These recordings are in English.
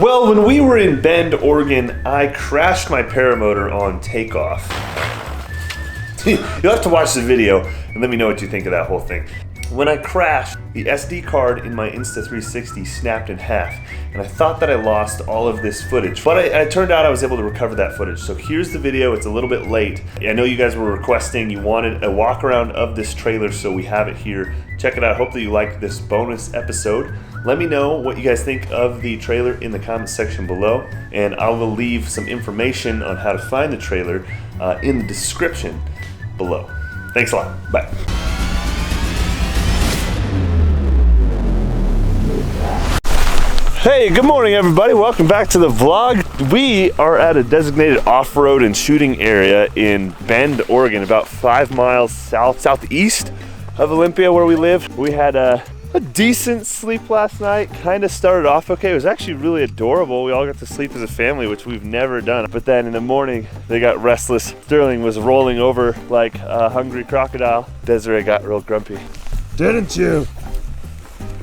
Well, when we were in Bend, Oregon, I crashed my paramotor on takeoff. You'll have to watch the video and let me know what you think of that whole thing. When I crashed, the SD card in my Insta360 snapped in half, and I thought that I lost all of this footage, but it turned out I was able to recover that footage. So here's the video. It's a little bit late. I know you guys were requesting, you wanted a walk around of this trailer, so we have it here. Check it out. Hope that you liked this bonus episode. Let me know what you guys think of the trailer in the comment section below, and I will leave some information on how to find the trailer in the description below. Thanks a lot. Bye. Hey, good morning everybody. Welcome back to the vlog. We are at a designated off-road and shooting area in Bend, Oregon, about 5 miles southeast of Olympia where we live. We had a decent sleep last night. Kind of started off okay. It was actually really adorable. We all got to sleep as a family, which we've never done. But then in the morning, they got restless. Sterling was rolling over like a hungry crocodile. Desiree got real grumpy. Didn't you?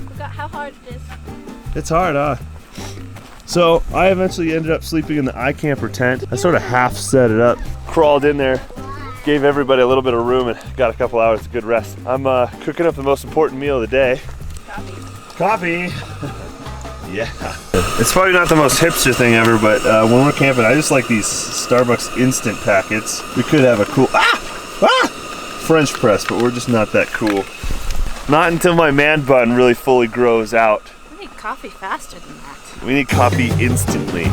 Forgot how hard it is. It's hard, huh? So I eventually ended up sleeping in the iCamper tent. I sort of half set it up, crawled in there, gave everybody a little bit of room and got a couple hours of good rest. I'm cooking up the most important meal of the day. Coffee. Yeah. It's probably not the most hipster thing ever, but when we're camping, I just like these Starbucks instant packets. We could have a cool French press, but we're just not that cool. Not until my man bun really fully grows out. We need coffee faster than that. We need coffee instantly.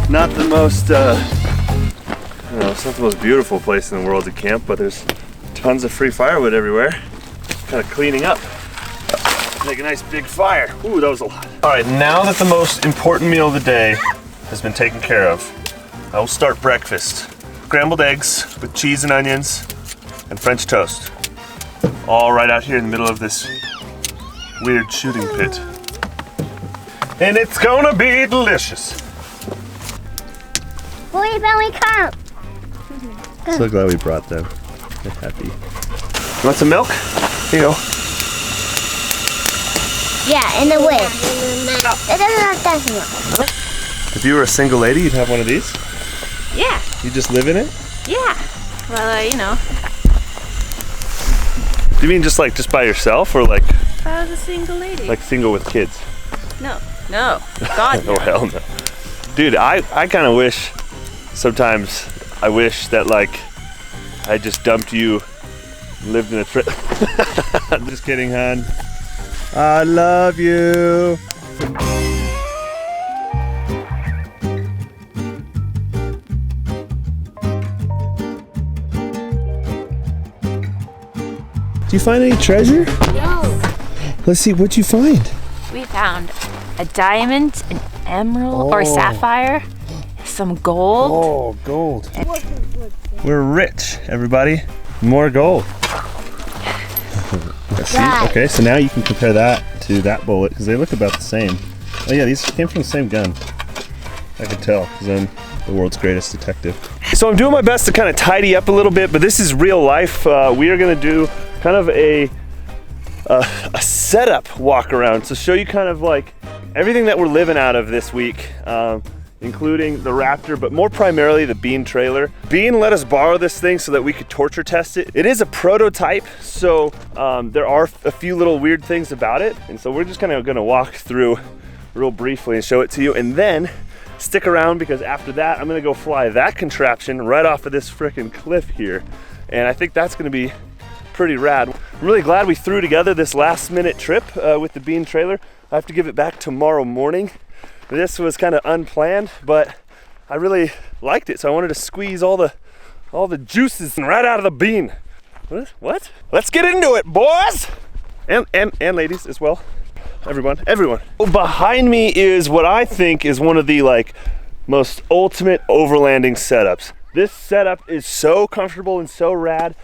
Not the most, it's not the most beautiful place in the world to camp, but there's tons of free firewood everywhere. Kind of cleaning up. Make a nice big fire. Ooh, that was a lot. All right, now that the most important meal of the day has been taken care of, I will start breakfast. Scrambled eggs with cheese and onions and French toast. All right out here in the middle of this weird shooting pit. And it's gonna be delicious. Boy, belly cup. So glad we brought them. They're happy. You want some milk? Here you go. Yeah, in the whip. It doesn't look. If you were a single lady, you'd have one of these? Yeah. You just live in it? Yeah. Well, you know. Do you mean just by yourself, or like? If I was a single lady. Like single with kids? No. God. Oh hell no. Dude, I kind of wish. Sometimes I wish that like I just dumped you, lived in a trip. I'm just kidding, hon. I love you. Do you find any treasure? No. Let's see, what'd you find? We found a diamond, an emerald, or a sapphire. Some gold. Oh, gold. We're rich, everybody. More gold. See? Okay, so now you can compare that to that bullet because they look about the same. Oh yeah, these came from the same gun. I could tell because I'm the world's greatest detective. So I'm doing my best to kind of tidy up a little bit, but this is real life. We are going to do kind of a setup walk around to show you kind of like everything that we're living out of this week. Including the Raptor, but more primarily the Bean trailer. Bean let us borrow this thing so that we could torture test it. It is a prototype, so there are a few little weird things about it, and so we're just kind of gonna walk through real briefly and show it to you, and then stick around because after that, I'm gonna go fly that contraption right off of this frickin' cliff here, and I think that's gonna be pretty rad. I'm really glad we threw together this last minute trip with the Bean trailer. I have to give it back tomorrow morning. This was kind of unplanned, but I really liked it, so I wanted to squeeze all the juices right out of the Bean. What? Let's get into it, boys! And ladies as well. Everyone. Behind me is what I think is one of the most ultimate overlanding setups. This setup is so comfortable and so rad.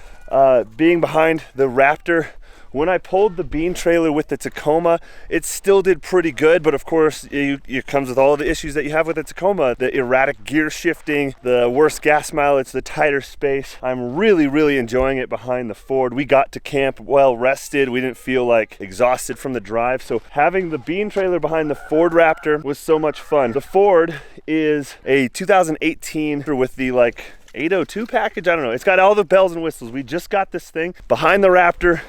being behind the Raptor. When I pulled the bean trailer with the Tacoma, it still did pretty good, but of course it comes with all the issues that you have with the Tacoma. The erratic gear shifting, the worse gas mileage, the tighter space. I'm really enjoying it behind the Ford. We got to camp well rested. We didn't feel like exhausted from the drive. So having the bean trailer behind the Ford Raptor was so much fun. The Ford is a 2018 with the like 802 package. I don't know. It's got all the bells and whistles. We just got this thing. Behind the Raptor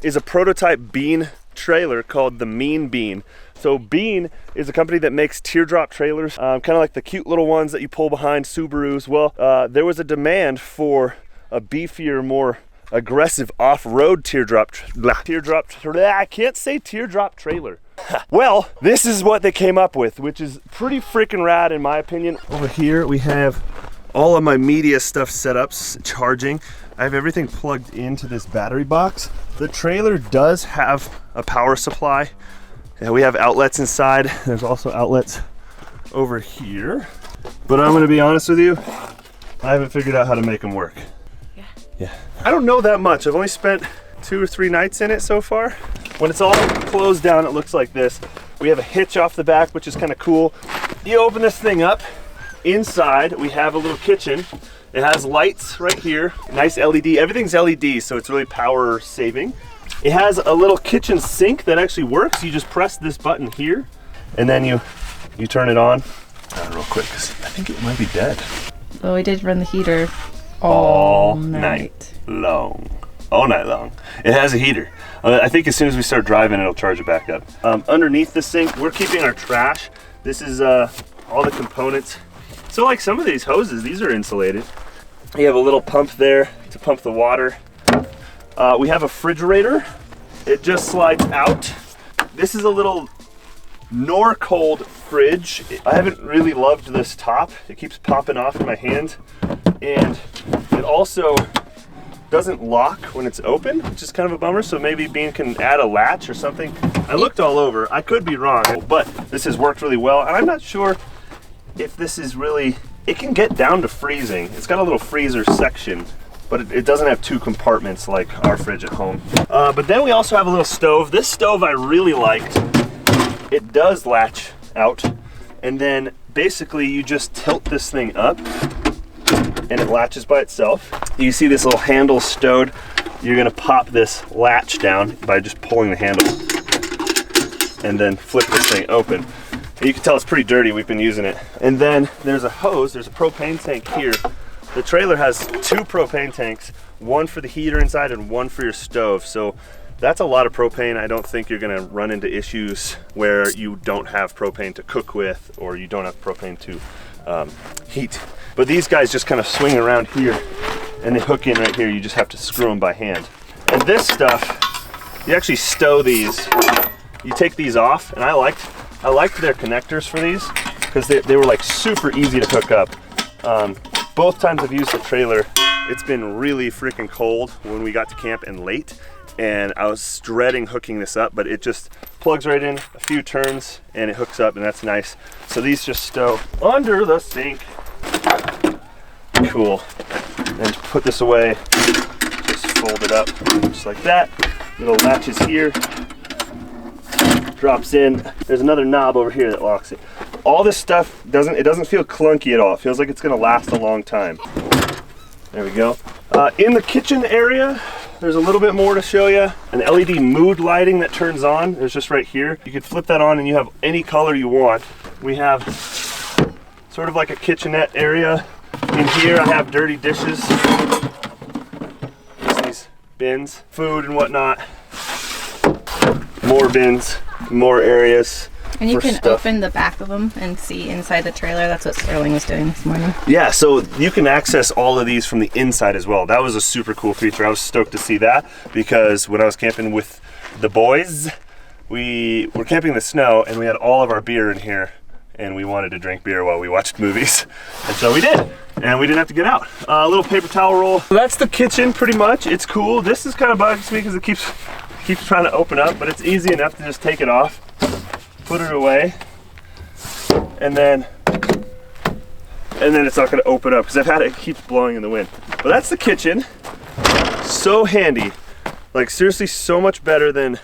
is a prototype bean trailer called the Mean Bean. So Bean is a company that makes teardrop trailers, kind of like the cute little ones that you pull behind Subarus. Well, there was a demand for a beefier, more aggressive off-road teardrop I can't say teardrop trailer. Well, this is what they came up with, which is pretty freaking rad in my opinion. Over here we have all of my media stuff set up, charging. I have everything plugged into this battery box. The trailer does have a power supply. Yeah, we have outlets inside. There's also outlets over here. But I'm gonna be honest with you, I haven't figured out how to make them work. Yeah. I don't know that much. I've only spent 2 or 3 nights in it so far. When it's all closed down, it looks like this. We have a hitch off the back, which is kind of cool. You open this thing up. Inside, we have a little kitchen. It has lights right here, nice LED. Everything's LED, so it's really power saving. It has a little kitchen sink that actually works. You just press this button here, and then you turn it on. Real quick, because I think it might be dead. Well, we did run the heater all night long. All night long. It has a heater. I think as soon as we start driving, it'll charge it back up. Underneath the sink, we're keeping our trash. This is all the components. So like some of these hoses, these are insulated. You have a little pump there to pump the water. We have a refrigerator. It just slides out. This is a little Norcold fridge. I haven't really loved this top. It keeps popping off in my hand. And it also doesn't lock when it's open, which is kind of a bummer. So maybe Bean can add a latch or something. I looked all over. I could be wrong, but this has worked really well. And I'm not sure if this is really, it can get down to freezing. It's got a little freezer section, but it doesn't have 2 compartments like our fridge at home. But then we also have a little stove. This stove I really liked. It does latch out, and then basically you just tilt this thing up and it latches by itself. You see this little handle stowed. You're gonna pop this latch down by just pulling the handle and then flip this thing open. You can tell it's pretty dirty. We've been using it. And then there's a hose. There's a propane tank here. The trailer has 2 propane tanks, one for the heater inside and one for your stove. So that's a lot of propane. I don't think you're gonna run into issues where you don't have propane to cook with or you don't have propane to heat. But these guys just kind of swing around here and they hook in right here. You just have to screw them by hand. And this stuff, you actually stow these. You take these off, and I liked their connectors for these because they were like super easy to hook up. Both times I've used the trailer, it's been really freaking cold when we got to camp and late, and I was dreading hooking this up, but it just plugs right in, a few turns, and it hooks up, and that's nice. So these just stow under the sink. Cool. And to put this away, just fold it up just like that. Little latches here. Drops in. There's another knob over here that locks it. All this stuff doesn't feel clunky at all. It feels like it's gonna last a long time. There we go. In the kitchen area, there's a little bit more to show you. An LED mood lighting that turns on. There's just right here. You could flip that on and you have any color you want. We have sort of like a kitchenette area. In here I have dirty dishes. Just these bins, food and whatnot. More bins. More areas. And you can open the back of them and see inside the trailer. That's what Sterling was doing this morning. Yeah, so you can access all of these from the inside as well. That was a super cool feature. I was stoked to see that because when I was camping with the boys, we were camping in the snow and we had all of our beer in here and we wanted to drink beer while we watched movies. And so we did. And we didn't have to get out. A little paper towel roll. So that's the kitchen pretty much. It's cool. This is kind of bugs me because it keeps trying to open up, but it's easy enough to just take it off, put it away, and then it's not going to open up because I've had it keeps blowing in the wind. But that's the kitchen. So handy. Like seriously, so much better than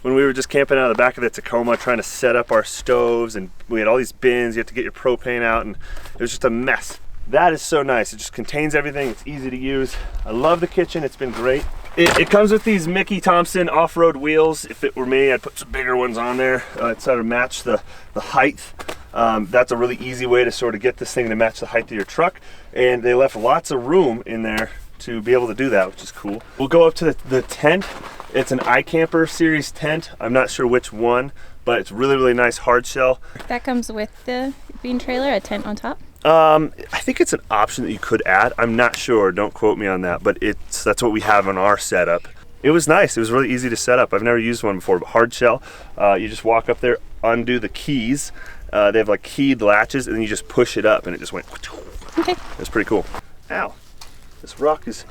when we were just camping out of the back of the Tacoma trying to set up our stoves, and we had all these bins, you have to get your propane out, and it was just a mess. That is so nice. It just contains everything. It's easy to use. I love the kitchen. It's been great. It comes with these Mickey Thompson off-road wheels. If it were me, I'd put some bigger ones on there to sort of match the height. That's a really easy way to sort of get this thing to match the height of your truck. And they left lots of room in there to be able to do that, which is cool. We'll go up to the tent. It's an iCamper series tent. I'm not sure which one, but it's really, really nice hard shell. That comes with the bean trailer, a tent on top? I think it's an option that you could add. I'm not sure, don't quote me on that, but that's what we have on our setup. It was nice, it was really easy to set up. I've never used one before, but hard shell, you just walk up there, undo the keys. They have like keyed latches, and then you just push it up and it just went. Okay. It's pretty cool. Ow, this rock is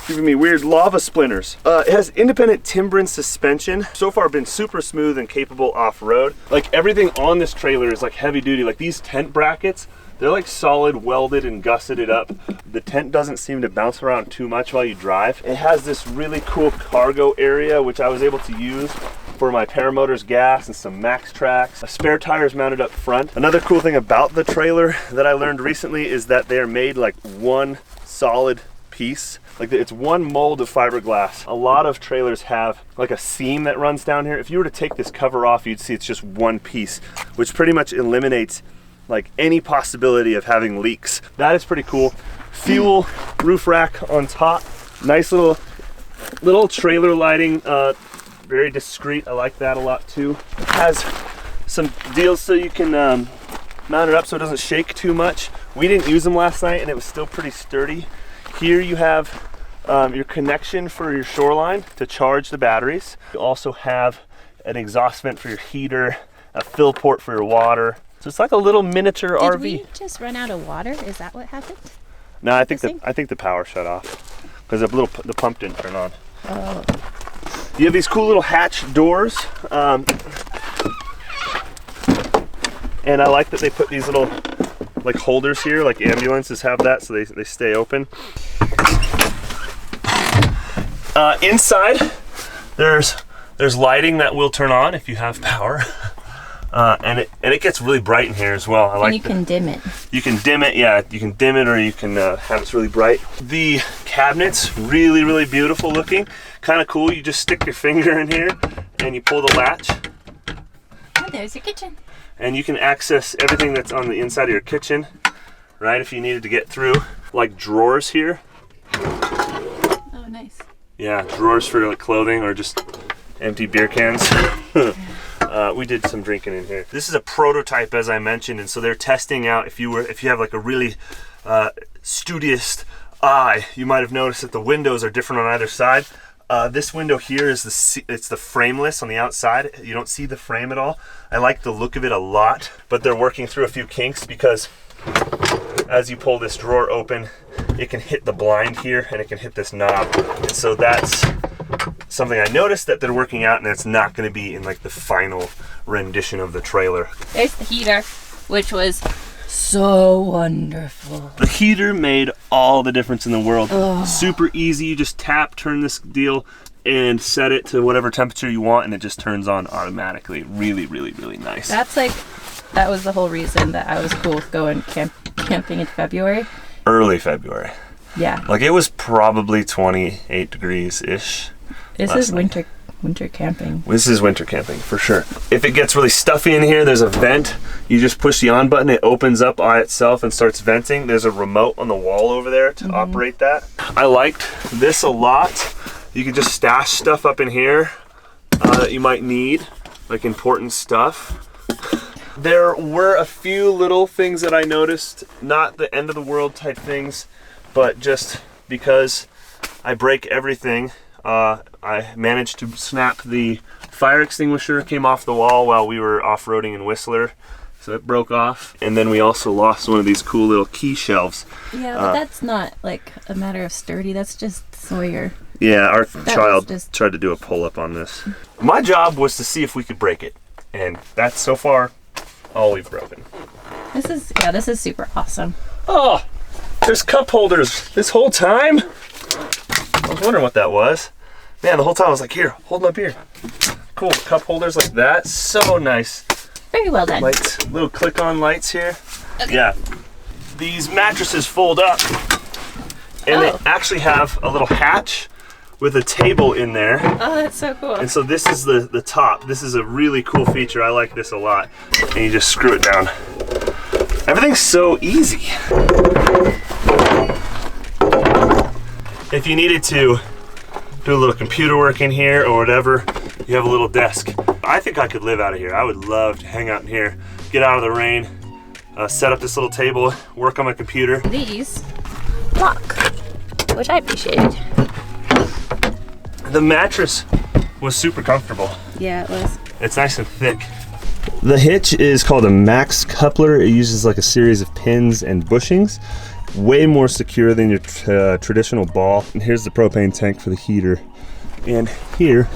giving me weird lava splinters. It has independent Timbren suspension. So far been super smooth and capable off-road. Like everything on this trailer is like heavy duty. Like these tent brackets, they're like solid welded and gusseted up. The tent doesn't seem to bounce around too much while you drive. It has this really cool cargo area, which I was able to use for my paramotors gas and some max tracks. A spare tire is mounted up front. Another cool thing about the trailer that I learned recently is that they're made like one solid piece. Like it's one mold of fiberglass. A lot of trailers have like a seam that runs down here. If you were to take this cover off, you'd see it's just one piece, which pretty much eliminates like any possibility of having leaks. That is pretty cool. Fuel roof rack on top. Nice little trailer lighting. Very discreet. I like that a lot too. It has some deals so you can mount it up so it doesn't shake too much. We didn't use them last night and it was still pretty sturdy. Here you have your connection for your shoreline to charge the batteries. You also have an exhaust vent for your heater, a fill port for your water. So it's like a little miniature RV. Did we just run out of water? Is that what happened? No, I think the power shut off because the pump didn't turn on. Oh. You have these cool little hatch doors, and I like that they put these little like holders here, like ambulances have that, so they stay open. Inside, there's lighting that will turn on if you have power. And it gets really bright in here as well. And you can dim it. You can dim it, yeah. You can dim it, or you can have it really bright. The cabinets, really, really beautiful looking. Kind of cool. You just stick your finger in here and you pull the latch. Oh, there's your kitchen. And you can access everything that's on the inside of your kitchen, right? If you needed to get through, like drawers here. Oh, nice. Yeah, drawers for like clothing or just empty beer cans. We did some drinking in here. This is a prototype, as I mentioned, and so they're testing out. If you have like a really studious eye, you might have noticed that the windows are different on either side. This window here is it's the frameless on the outside. You don't see the frame at all. I like the look of it a lot, but they're working through a few kinks because as you pull this drawer open, it can hit the blind here and it can hit this knob. And so that's something I noticed that they're working out, and it's not going to be in like the final rendition of the trailer. There's the heater, which was so wonderful. The heater made all the difference in the world. Oh. Super easy. You just tap, turn this deal, and set it to whatever temperature you want, and it just turns on automatically. Really, really, really nice. That was the whole reason that I was cool with going camping in February. Early February. Yeah. Like it was probably 28 degrees-ish. This is winter camping. This is winter camping for sure. If it gets really stuffy in here, there's a vent. You just push the on button, it opens up by itself and starts venting. There's a remote on the wall over there to operate that. I liked this a lot. You can just stash stuff up in here that you might need, like important stuff. There were a few little things that I noticed, not the end of the world type things, but just because I break everything, I managed to snap the fire extinguisher, came off the wall while we were off-roading in Whistler, so it broke off. And then we also lost one of these cool little key shelves. Yeah, but that's not like a matter of sturdy, that's just Sawyer. Yeah, our child tried to do a pull-up on this. My job was to see if we could break it, and that's so far all we've broken. This is super awesome. Oh, there's cup holders this whole time? I was wondering what that was. Man, the whole time I was like, here, hold my beer. Cool, cup holders like that. So nice. Very well done. Lights, little click-on lights here. Okay. Yeah. These mattresses fold up, and they actually have a little hatch with a table in there. Oh, that's so cool. And so this is the top. This is a really cool feature. I like this a lot. And you just screw it down. Everything's so easy. If you needed to do a little computer work in here or whatever, you have a little desk. I think I could live out of here. I would love to hang out in here, get out of the rain, set up this little table, work on my computer. These lock, which I appreciated. The mattress was super comfortable. Yeah, it was. It's nice and thick. The hitch is called a max coupler. It uses like a series of pins and bushings. Way more secure than your traditional ball. And here's the propane tank for the heater. And here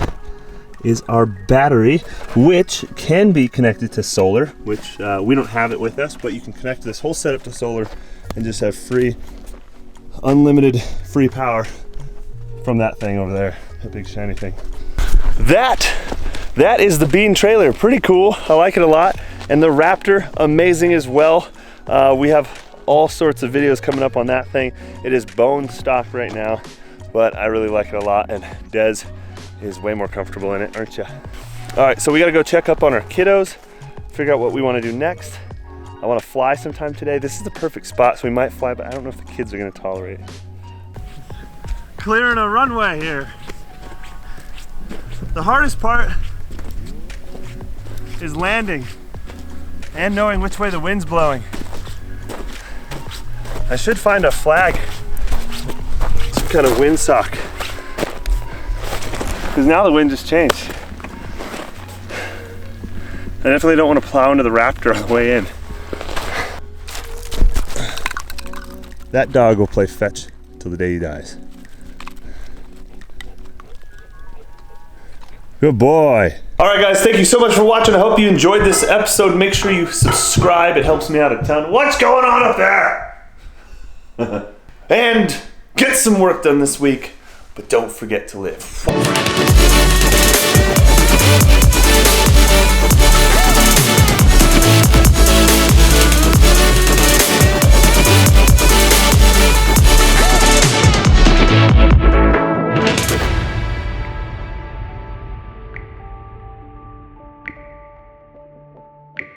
is our battery, which can be connected to solar, which we don't have it with us, but you can connect this whole setup to solar and just have free, unlimited free power from that thing over there, that big shiny thing. That is the Bean trailer. Pretty cool. I like it a lot. And the Raptor, amazing as well. We have all sorts of videos coming up on that thing. It is bone stock right now, but I really like it a lot, and Des is way more comfortable in it, aren't you? All right, so we gotta go check up on our kiddos, figure out what we wanna do next. I wanna fly sometime today. This is the perfect spot, so we might fly, but I don't know if the kids are gonna tolerate it. Clearing a runway here. The hardest part is landing and knowing which way the wind's blowing. I should find a flag, some kind of windsock, because now the wind just changed. I definitely don't want to plow into the Raptor on the way in. That dog will play fetch till the day he dies. Good boy. All right, guys, thank you so much for watching. I hope you enjoyed this episode. Make sure you subscribe. It helps me out a ton. What's going on up there? And get some work done this week, but don't forget to live.